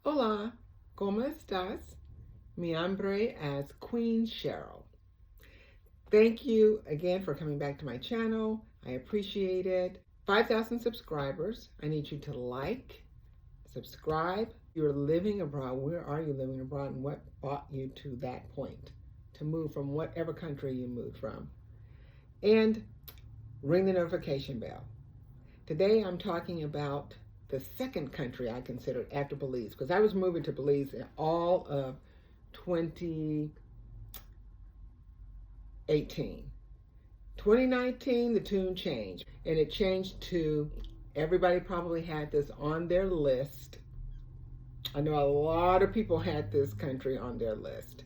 Hola, ¿cómo estás? Mi nombre es Queen Cheryl. Thank you again for coming back to my channel. I appreciate it. 5,000 subscribers. I need you to like, subscribe. You're living abroad. Where are you living abroad and what brought you to that point? To move from whatever country you moved from. And ring the notification bell. Today I'm talking about the second country I considered after Belize, because I was moving to Belize in all of 2018. 2019, the tune changed, and it changed to, everybody probably had this on their list. I know a lot of people had this country on their list.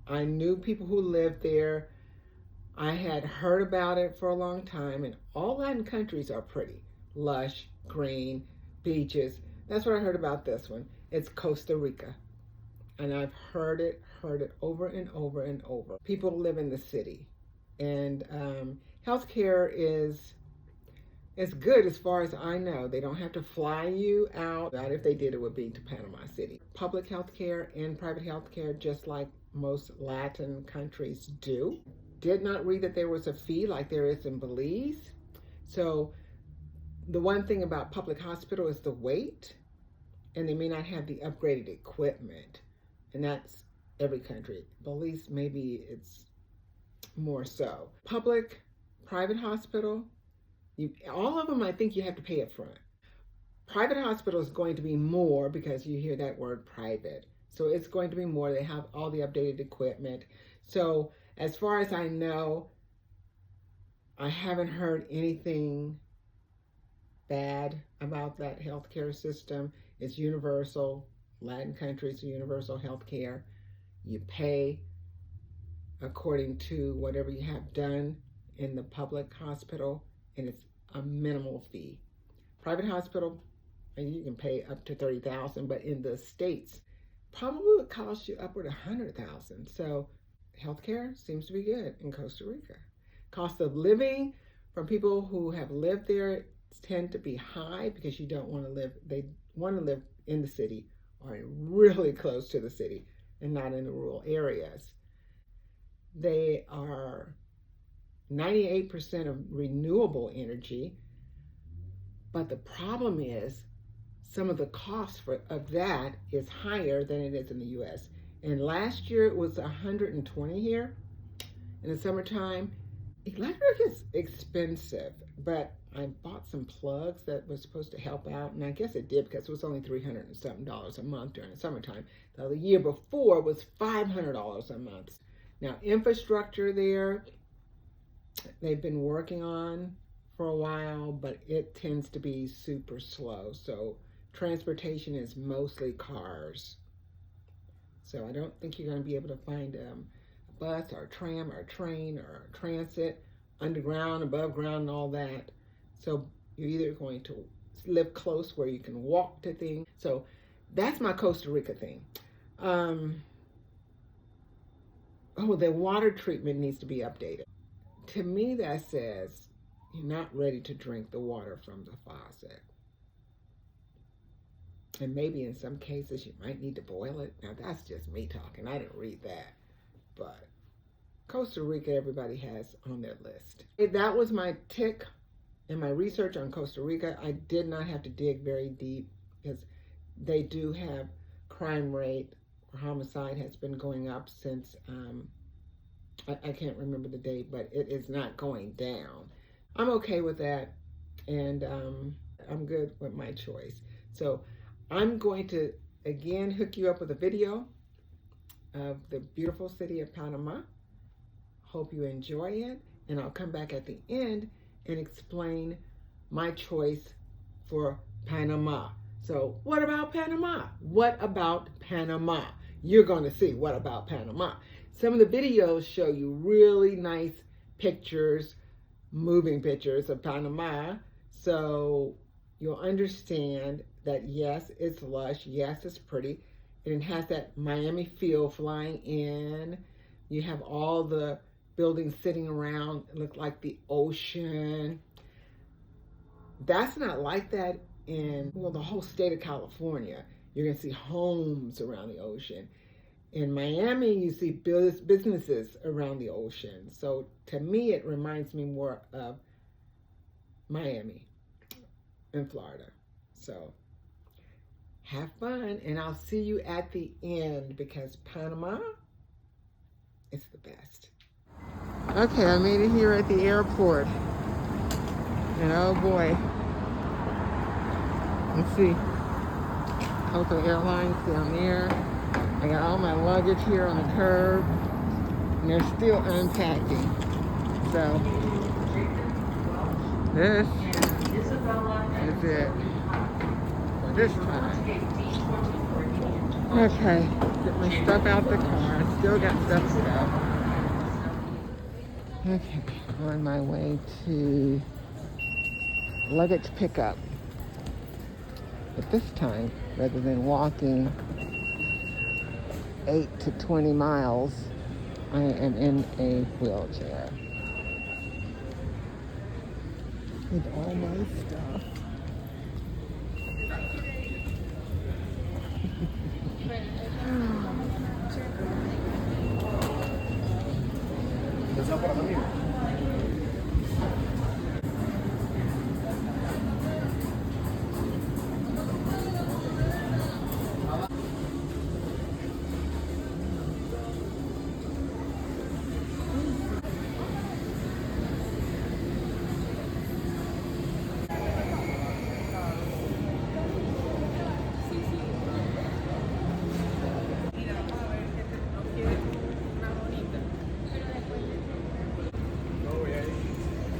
I knew people who lived there. I had heard about it for a long time, and all Latin countries are pretty. Lush, green, beaches. That's what I heard about this one. It's Costa Rica. And I've heard it over and over and over. People live in the city. And healthcare is good as far as I know. They don't have to fly you out. If they did, it would be to Panama City. Public healthcare and private healthcare, just like most Latin countries do. Did not read that there was a fee like there is in Belize. So the one thing about public hospital is the wait, and they may not have the upgraded equipment, and that's every country. Belize, maybe it's more so. Public, private hospital, all of them I think you have to pay up front. Private hospital is going to be more because you hear that word private. So it's going to be more. They have all the updated equipment. So as far as I know, I haven't heard anything bad about that healthcare system. It's universal. Latin countries, universal healthcare. You pay according to whatever you have done in the public hospital, and it's a minimal fee. Private hospital, you can pay up to $30,000, but in the States, probably would cost you upward of $100,000. So healthcare seems to be good in Costa Rica. Cost of living from people who have lived there tend to be high because you don't want to live, they want to live in the city or really close to the city and not in the rural areas. They are 98% of renewable energy, but the problem is some of the cost of that is higher than it is in the U.S. And last year it was 120 here. In the summertime, electric is expensive, but I bought some plugs that was supposed to help out, and I guess it did because it was only $300 and something a month during the summertime. Now, the year before was $500 a month. Now, infrastructure there, they've been working on for a while, but it tends to be super slow. So transportation is mostly cars. So I don't think you're going to be able to find a bus or a tram or a train or a transit, underground, above ground, and all that. So you're either going to live close where you can walk to things. So that's my Costa Rica thing. The water treatment needs to be updated. To me, that says you're not ready to drink the water from the faucet. And maybe in some cases you might need to boil it. Now that's just me talking. I didn't read that. But Costa Rica, everybody has on their list. That was my tick in my research on Costa Rica. I did not have to dig very deep because they do have crime rate or homicide has been going up since, I can't remember the date, but it is not going down. I'm okay with that, and I'm good with my choice. So I'm going to, again, hook you up with a video of the beautiful city of Panama. Hope you enjoy it, and I'll come back at the end and explain my choice for Panama. So what about Panama? What about Panama? You're going to see what about Panama. Some of the videos show you really nice pictures, moving pictures of Panama. So you'll understand that yes, it's lush, yes, it's pretty, and it has that Miami feel flying in. You have all the buildings sitting around, look like the ocean. That's not like that in, well, the whole state of California. You're going to see homes around the ocean. In Miami, you see businesses around the ocean. So to me, it reminds me more of Miami in Florida. So have fun, and I'll see you at the end because Panama is the best. Okay, I made it here at the airport. And oh boy. Let's see. Coastal Airlines down there. I got all my luggage here on the curb. And they're still unpacking. So this is it for this time. Okay, get my stuff out the car. Still got stuff to go. Okay, on my way to luggage pickup. But this time, rather than walking 8 to 20 miles, I am in a wheelchair with all my stuff.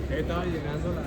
Estaba llenando la...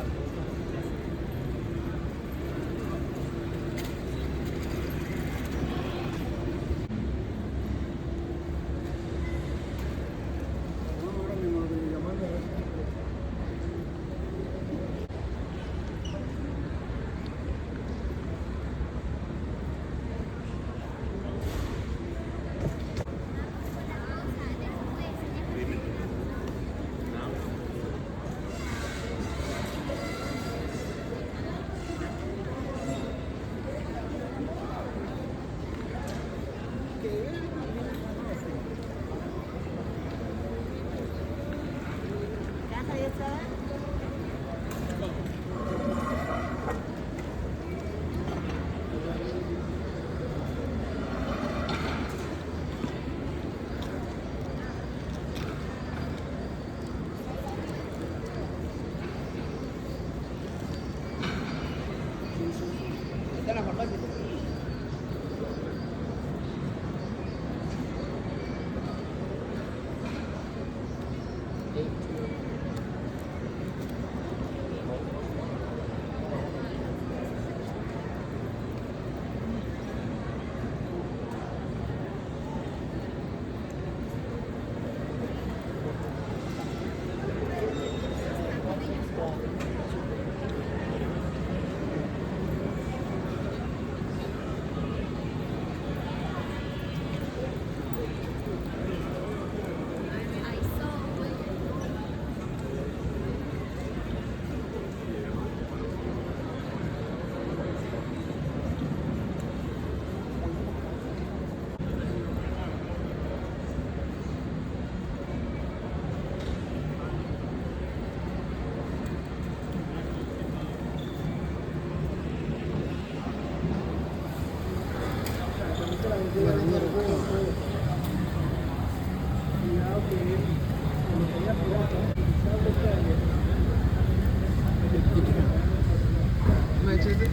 How much is it?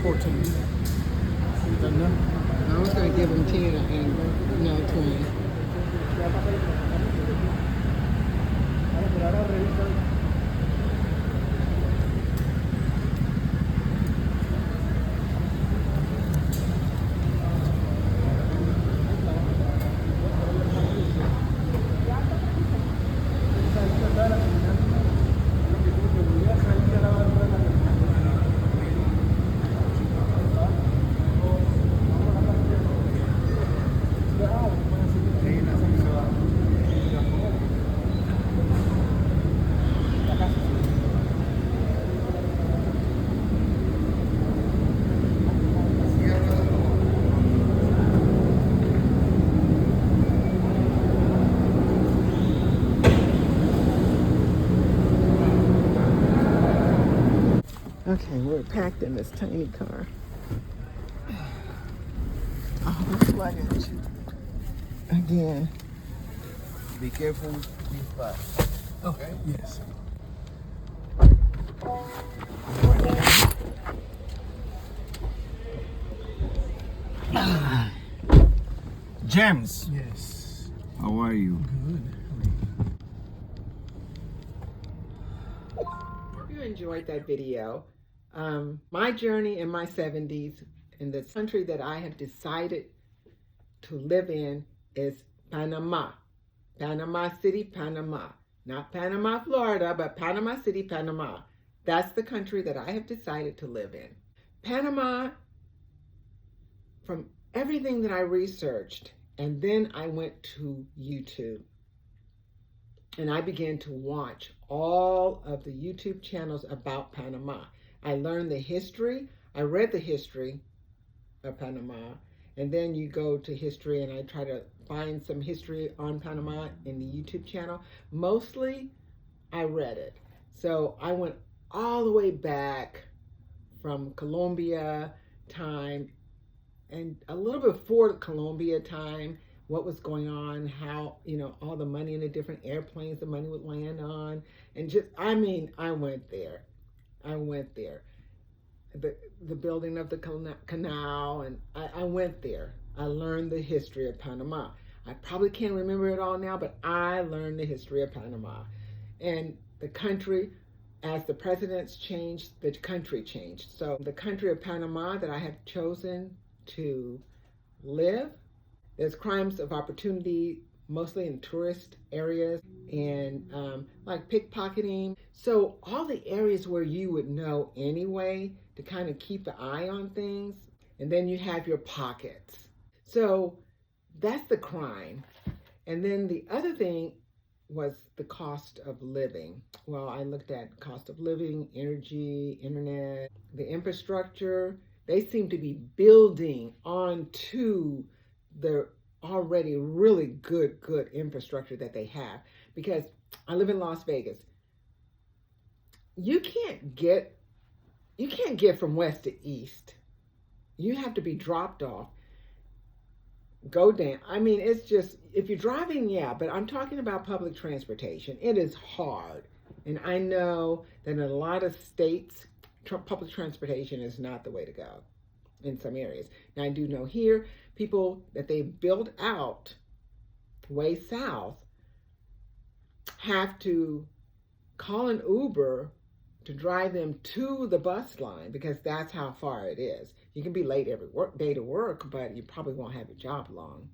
14. I was going to give him 10 and no 20. Okay, we're packed in this tiny car. All this luggage. Again. Be careful this part. Okay? Yes. James. Yes. How are you? Good. Hope you enjoyed that video. My journey in my 70s in this country that I have decided to live in is Panama. Panama City, Panama. Not Panama, Florida, but Panama City, Panama. That's the country that I have decided to live in. Panama, from everything that I researched, and then I went to YouTube and I began to watch all of the YouTube channels about Panama. I learned the history. I read the history of Panama, and then you go to history, and I try to find some history on Panama in the YouTube channel. Mostly, I read it. So I went all the way back from Colombia time and a little before Colombia time, what was going on, how, all the money in the different airplanes the money would land on. And just, I went there. The building of the canal, and I went there. I learned the history of Panama. I probably can't remember it all now, but I learned the history of Panama. And the country, as the presidents changed, the country changed. So the country of Panama that I have chosen to live, there's crimes of opportunity, mostly in tourist areas, and like pickpocketing. So all the areas where you would know anyway to kind of keep an eye on things. And then you have your pockets. So that's the crime. And then the other thing was the cost of living. Well, I looked at cost of living, energy, internet, the infrastructure. They seem to be building onto the already really good infrastructure that they have. Because I live in Las Vegas. You can't get from west to east. You have to be dropped off, go down. It's just, if you're driving, yeah, but I'm talking about public transportation. It is hard. And I know that in a lot of states, public transportation is not the way to go in some areas. Now, I do know here, people that they build out way south have to call an Uber to drive them to the bus line because that's how far it is. You can be late every day to work, but you probably won't have a job long.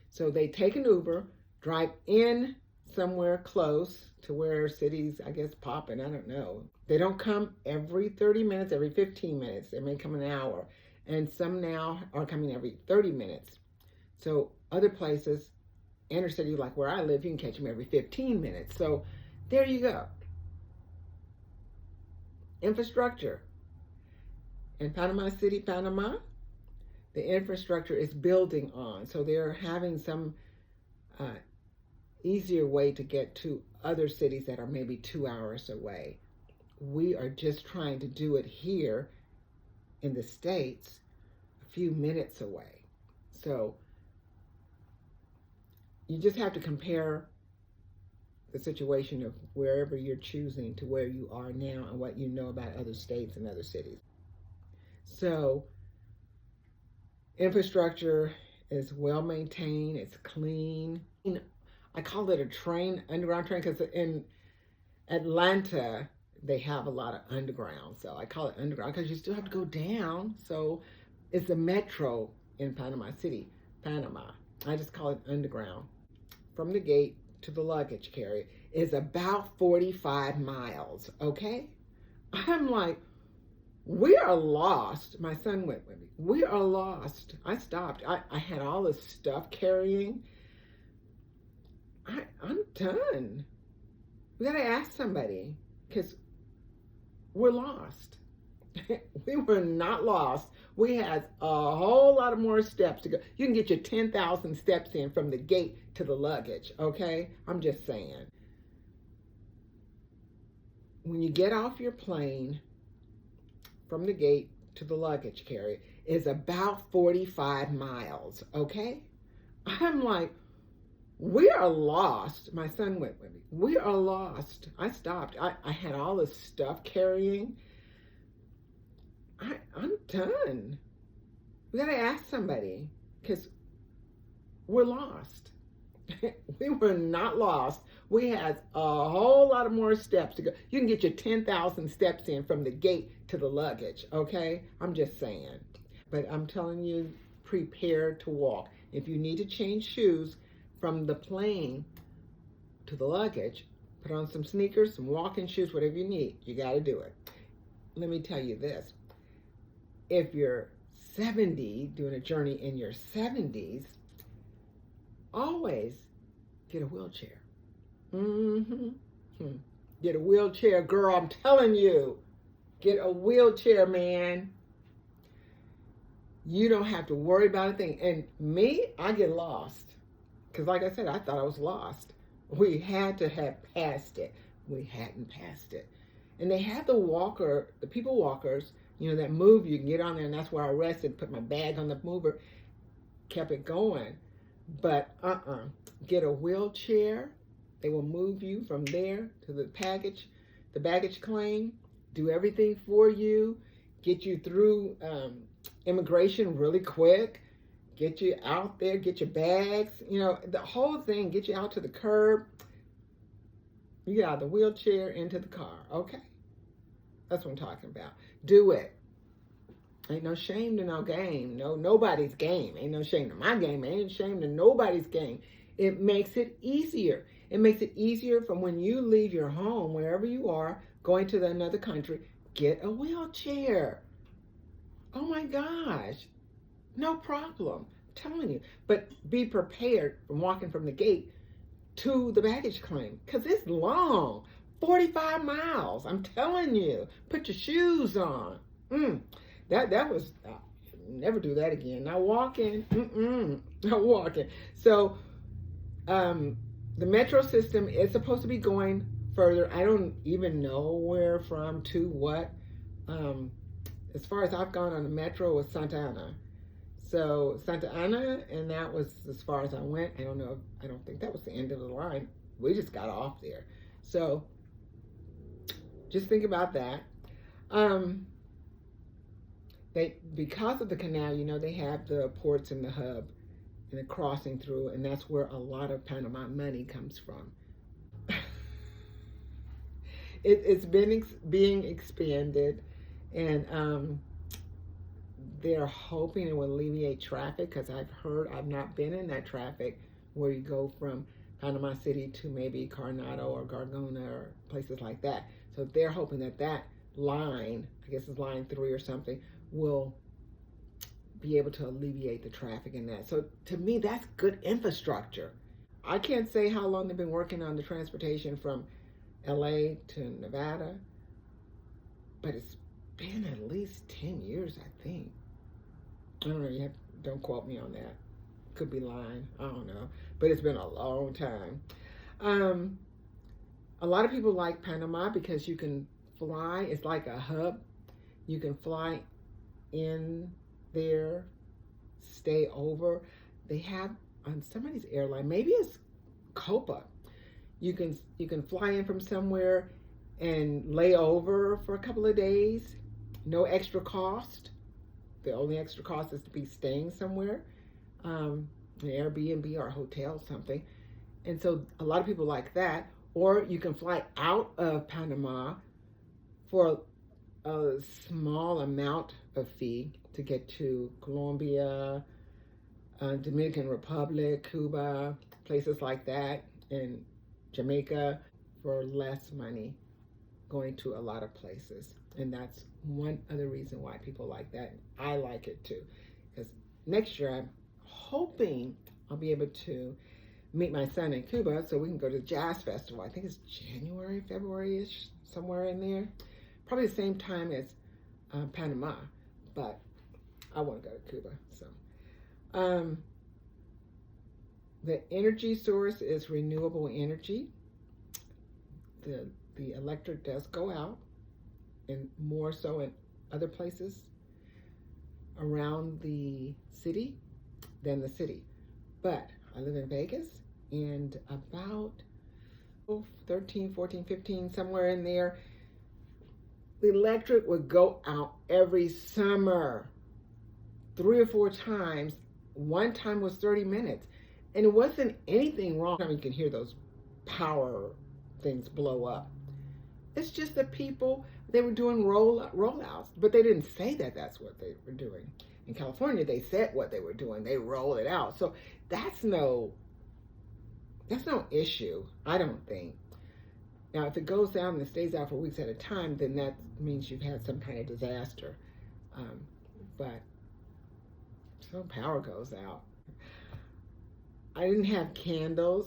So they take an Uber, drive in somewhere close to where cities, I guess, pop, and I don't know. They don't come every 30 minutes, every 15 minutes. They may come an hour. And some now are coming every 30 minutes. So other places, inner city, like where I live, you can catch them every 15 minutes. So there you go. Infrastructure. In Panama City, Panama, the infrastructure is building on. So they're having some easier way to get to other cities that are maybe 2 hours away. We are just trying to do it here in the States, a few minutes away. So you just have to compare the situation of wherever you're choosing to where you are now and what you know about other states and other cities. So infrastructure is well maintained, it's clean. I call it a underground train, because in Atlanta, they have a lot of underground. So I call it underground because you still have to go down. So it's a metro in Panama City, Panama. I just call it underground. From the gate to the luggage carrier is about 45 miles, okay? I'm like, we are lost. My son went with me. We are lost. I stopped. I had all this stuff carrying. I'm done. We gotta ask somebody, because we're lost. We were not lost. We had a whole lot of more steps to go. You can get your 10,000 steps in from the gate to the luggage, okay? I'm just saying. When you get off your plane from the gate to the luggage carrier is about 45 miles, okay? I'm like, we are lost. My son went with me. We are lost. I stopped. I had all this stuff carrying. I'm done. We got to ask somebody because we're lost. We were not lost. We had a whole lot of more steps to go. You can get your 10,000 steps in from the gate to the luggage, okay? I'm just saying. But I'm telling you, prepare to walk. If you need to change shoes from the plane to the luggage, put on some sneakers, some walking shoes, whatever you need. You got to do it. Let me tell you this. If you're 70, doing a journey in your 70s, always get a wheelchair. Get a wheelchair, girl. I'm telling you. Get a wheelchair, man. You don't have to worry about a thing. And me, I get lost. Because like I said, I thought I was lost. We had to have passed it. We hadn't passed it. And they had the people walkers, that move. You can get on there, and that's where I rested, put my bag on the mover, kept it going. But get a wheelchair. They will move you from there to the baggage claim, do everything for you, get you through immigration really quick, get you out there, get your bags, the whole thing, get you out to the curb. You get out of the wheelchair into the car, okay? That's what I'm talking about. Do it. Ain't no shame to no game. No, nobody's game. Ain't no shame to my game. Ain't shame to nobody's game. It makes it easier. It makes it easier from when you leave your home, wherever you are, going to another country, get a wheelchair. Oh my gosh. No problem. I'm telling you. But be prepared from walking from the gate to the baggage claim, because it's long. 45 miles. I'm telling you. Put your shoes on. That was, never do that again. Not walking. Not walking. So, the metro system is supposed to be going further. I don't even know where from to what. As far as I've gone on the metro was Santa Ana. So Santa Ana, and that was as far as I went. I don't think that was the end of the line. We just got off there. So just think about that. Because of the canal, they have the ports and the hub and the crossing through, and that's where a lot of Panama money comes from. It's been being expanded, and they're hoping it will alleviate traffic, because I've not been in that traffic where you go from Panama City to maybe Coronado or Gargona or places like that. So they're hoping that line, I guess it's line 3 or something, will be able to alleviate the traffic in that. So to me, that's good infrastructure. I can't say how long they've been working on the transportation from LA to Nevada, but it's been at least 10 years, I think. I don't know, don't quote me on that. Could be lying, I don't know. But it's been a long time. A lot of people like Panama because you can fly. It's like a hub. You can fly in there, stay over. They have on somebody's airline, maybe it's Copa. You can fly in from somewhere and lay over for a couple of days. No extra cost. The only extra cost is to be staying somewhere, an Airbnb or a hotel, something. And so a lot of people like that. Or you can fly out of Panama for a small amount of fee to get to Colombia, Dominican Republic, Cuba, places like that, and Jamaica for less money, going to a lot of places. And that's one other reason why people like that. I like it too, because next year I'm hoping I'll be able to meet my son in Cuba so we can go to the Jazz Festival. I think it's January, February-ish, somewhere in there. Probably the same time as Panama, but I want to go to Cuba. So the energy source is renewable energy. The electric does go out, and more so in other places around the city than the city. But I live in Vegas, and about 13, 14, 15, somewhere in there, the electric would go out every summer, 3 or 4 times. One time was 30 minutes. And it wasn't anything wrong. I mean, you can hear those power things blow up. It's just that people, they were doing rollouts, but they didn't say that that's what they were doing. In California, they said what they were doing. They rolled it out. So that's no issue, I don't think. Now, if it goes down and it stays out for weeks at a time, then that means you've had some kind of disaster. But so power goes out. I didn't have candles,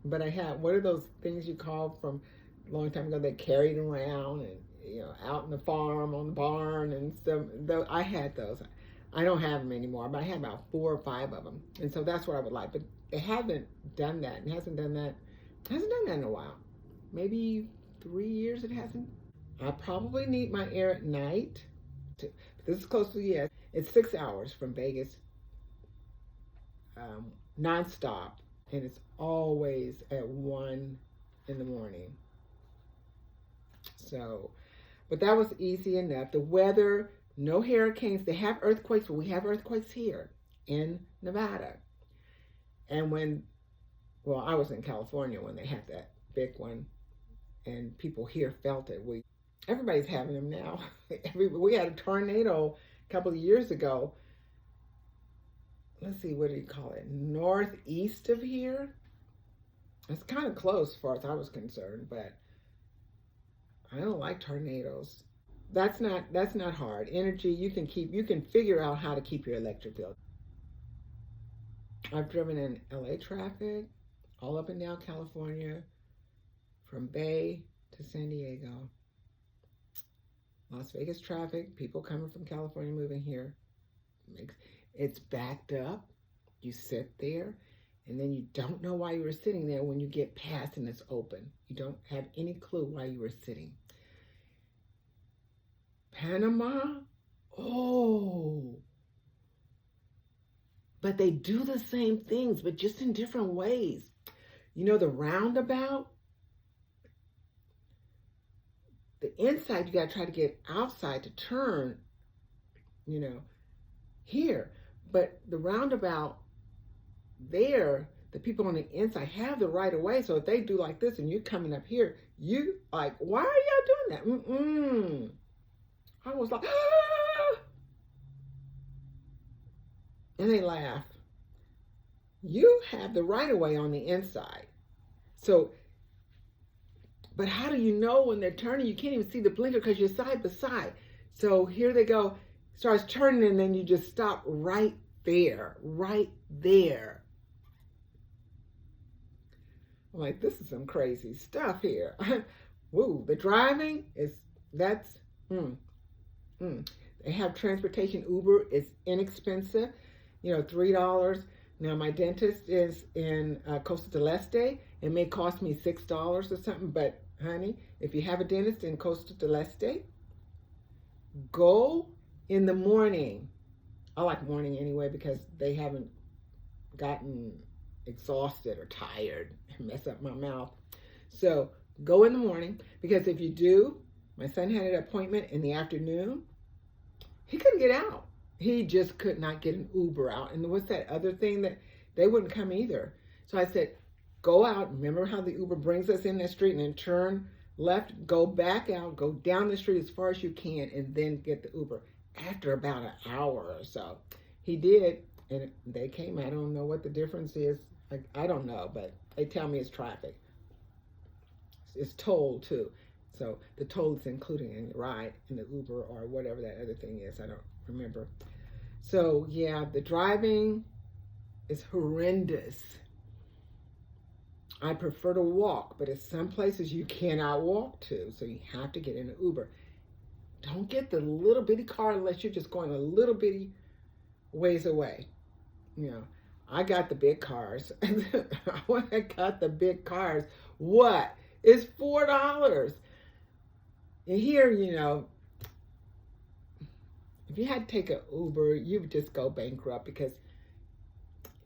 but I had, what are those things you call from a long time ago? They carried around and, out in the farm, on the barn and stuff. I had those. I don't have them anymore, but I had about 4 or 5 of them. And so that's what I would like. But it hasn't done that. It hasn't done that in a while. Maybe 3 years it hasn't. I probably need my air at night. This is close to, yes. It's 6 hours from Vegas, nonstop. And it's always at 1 in the morning. So, but that was easy enough. The weather, no hurricanes. They have earthquakes, but we have earthquakes here in Nevada. And I was in California when they had that big one, and people here felt it. Everybody's having them now. We had a tornado a couple of years ago. Let's see, what do you call it? Northeast of here. It's kind of close as far as I was concerned, but I don't like tornadoes. That's not hard. Energy, you can figure out how to keep your electric bill. I've driven in LA traffic, all up and down California, from Bay to San Diego. Las Vegas traffic, people coming from California moving here. It's backed up. You sit there, and then you don't know why you were sitting there when you get past and it's open. You don't have any clue why you were sitting. Panama, but they do the same things, but just in different ways. The roundabout, the inside, you got to try to get outside to turn, here. But the roundabout there, the people on the inside have the right of way. So if they do like this and you're coming up here, you like, why are y'all doing that? I was like, ah! And they laugh. You have the right of way on the inside. So, but how do you know when they're turning? You can't even see the blinker because you're side by side. So here they go, starts turning, and then you just stop right there. I'm like, this is some crazy stuff here. Woo, the driving They have transportation. Uber is inexpensive, $3. Now, my dentist is in Costa del Este. It may cost me $6 or something, but honey, if you have a dentist in Costa del Este, go in the morning. I like morning anyway because they haven't gotten exhausted or tired and mess up my mouth. So go in the morning, because if you do, my son had an appointment in the afternoon. He couldn't get out. He just could not get an Uber out. And what's that other thing that they wouldn't come either? So I said, go out. Remember how the Uber brings us in that street and then turn left, go back out, go down the street as far as you can, and then get the Uber. After about an hour or so, he did, and they came. I don't know what the difference is. I don't know, but they tell me it's traffic. It's toll too. So the toll is included in the ride in the Uber or whatever that other thing is. I don't remember. So yeah, the driving is horrendous. I prefer to walk, but at some places you cannot walk to, so you have to get in an Uber. Don't get the little bitty car unless you're just going a little bitty ways away. I got the big cars. When I got the big cars, what? It's $4. And here, if you had to take an Uber, you would just go bankrupt because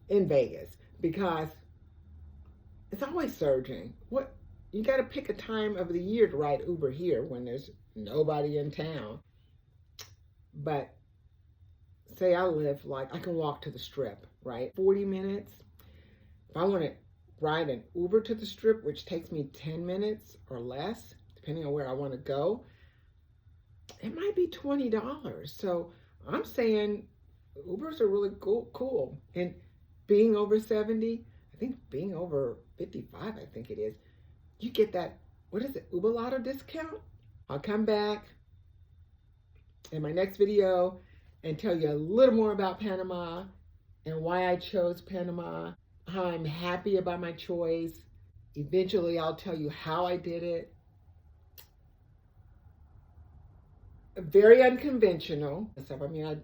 in Vegas, because it's always surging. What you got to pick a time of the year to ride Uber here when there's nobody in town. But say I live like I can walk to the Strip, right? 40 minutes. If I want to ride an Uber to the Strip, which takes me 10 minutes or less, depending on where I want to go, it might be $20. So I'm saying Ubers are really cool. And being over 70, I think being over 55, I think it is, you get that, what is it, Uber Lotto discount? I'll come back in my next video and tell you a little more about Panama and why I chose Panama, how I'm happy about my choice. Eventually, I'll tell you how I did it. Very unconventional stuff. I mean, I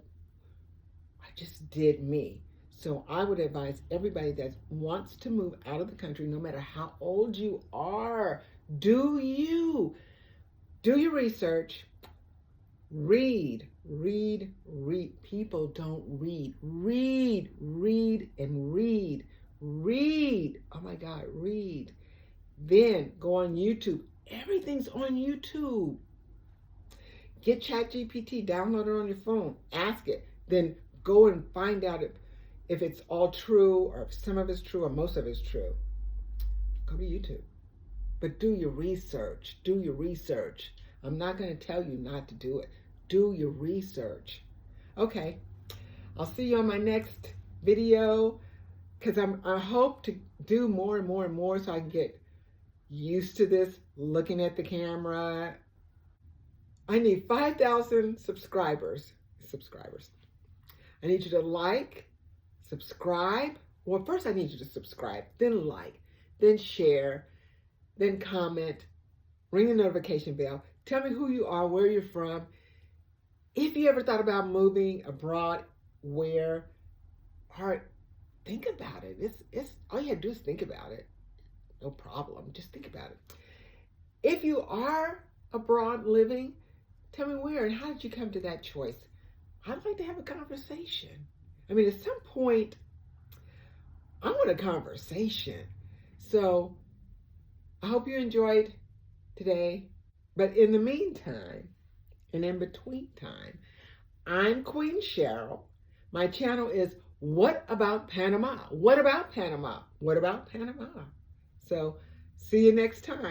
just did me. So I would advise everybody that wants to move out of the country, no matter how old you are, do your research. Read. People don't read. Read. Oh my God, read. Then go on YouTube. Everything's on YouTube. Get ChatGPT, download it on your phone, ask it, then go and find out if it's all true or if some of it's true or most of it's true. Go to YouTube. But do your research. I'm not going to tell you not to do it. Do your research. Okay, I'll see you on my next video because I hope to do more and more so I can get used to this, looking at the camera. I need 5,000 subscribers. I need you to like, subscribe. Well, first I need you to subscribe, then like, then share, then comment, ring the notification bell. Tell me who you are, where you're from. If you ever thought about moving abroad, where, or think about it. It's all you have to do is think about it. No problem. Just think about it. If you are abroad living, tell me where and how did you come to that choice? I'd like to have a conversation. I mean, at some point, I want a conversation. So I hope you enjoyed today. But in the meantime, and in between time, I'm Queen Cheryl. My channel is What About Panama? What About Panama? What About Panama? So see you next time.